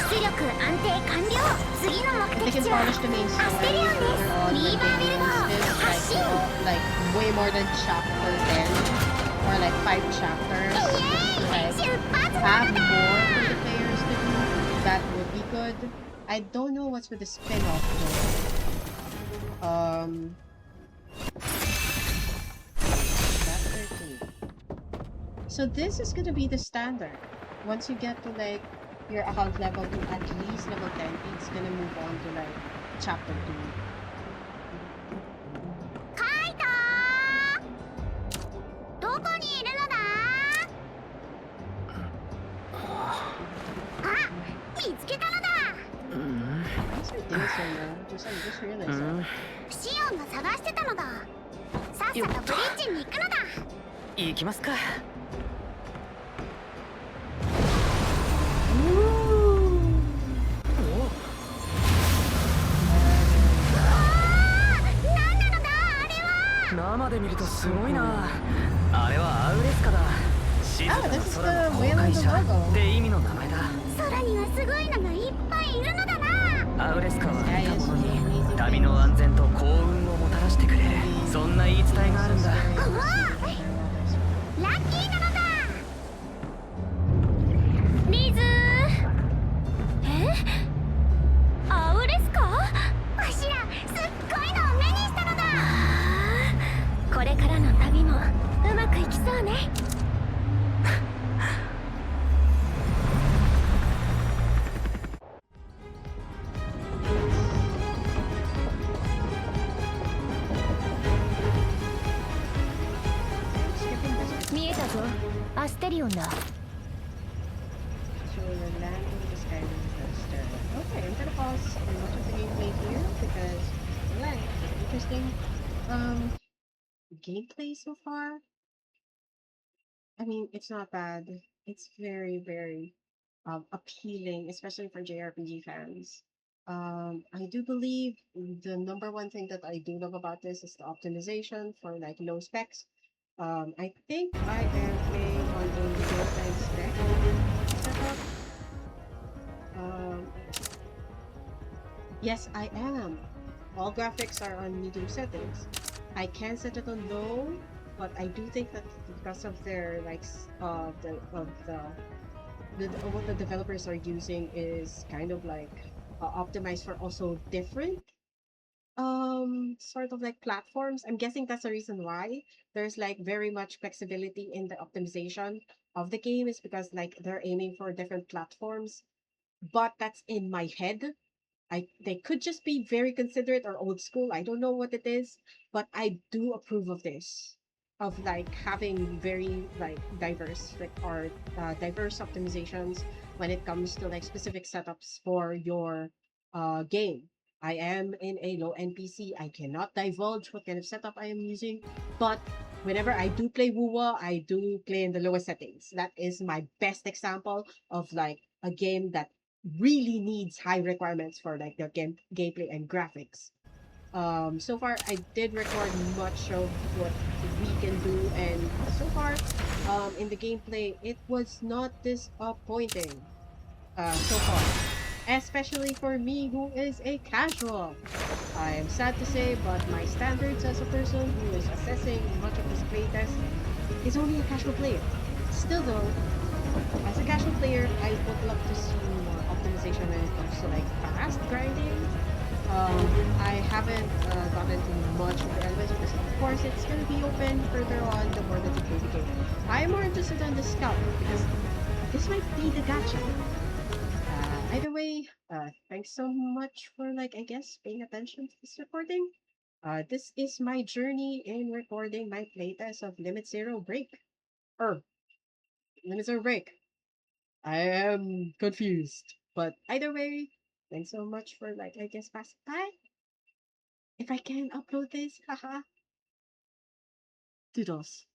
出力安定完了次の If 目 they 的 can 地は polish the main アステ story リオンで further す on, リ then ーバーベ they ル号 can still 発 like 進 like way more than chapter 10 or like 5 chapters just to like 出発な have のだ more for the players to do. That would be good. I don't know what's with the spin-off though. Chapter 2. So this is gonna be the standard. Once you get to like your account level to at least level 10, it's gonna move on to like chapter 2. カイトどこにいるのだあ見つけたのだ What's your dinner so now? Just realized that. シオンが探してたのださっさとブリッジに行くのだ行きますか何なのだあれは生で見るとすごいなあれはアウレスカだ静か Ah, な this is 空 the の whale 航 in 海 the 者 logo. って意味の名前だ空にはすごいのがいっぱいいるのだなアウレスカは Sky 見た is 者 full of に amazing 旅の things. 安全と幸運をもたらしてくれるそんな言い伝えがあるんだ So scary. うわラッキーなのだリズアウレスカわしらすっごいのを目にしたのだこれからの旅もうまくいきそうね Skipping this. 見えたぞアステリオンだ So you're landing the Sky Coaster. Okay, I'm gonna pause much of the gameplay here because yeah, interesting. Gameplay so far. I mean, it's not bad. It's very, very appealing, especially for JRPG fans. I do believe the number one thing that I do love about this is the optimization for like low specs. I think I am playing on a medium spec setup. Um, yes, I am. All graphics are on medium settings. I can set it on low, but I do think that because of their like what the developers are using is kind of like optimized for also different sort of like platforms. I'm guessing that's the reason why there's like very much flexibility in the optimization of the game is because like they're aiming for different platforms. But that's in my head. They could just be very considerate or old school. I don't know what it is, but I do approve of this. Of like having very like diverse like or diverse optimizations when it comes to like specific setups for your game. I am in a low NPC. I cannot divulge what kind of setup I am using, but whenever I do play WUWA, I do play in the lowest settings. That is my best example of like a game that really needs high requirements for like their gameplay and graphics. So far I did record much of what we can do, and so far in the gameplay it was not disappointing so far, especially for me who is a casual. I am sad to say, but my standards as a person who is assessing much of this playtest is only a casual player. Still though, as a casual player, I would love to see more optimization when it comes to like fast grinding. I haven't gotten into much of the elements because, of course, it's going to be open further on the more that you play the game. I'm more interested on the scout because this might be the gacha. Either way, thanks so much for, like, I guess, paying attention to this recording. This is my journey in recording my playtest of Limit Zero Break. Limit Zero Break. I am confused. But either way, thanks so much for, like, I guess, passing by. If I can upload this, haha. Doodles.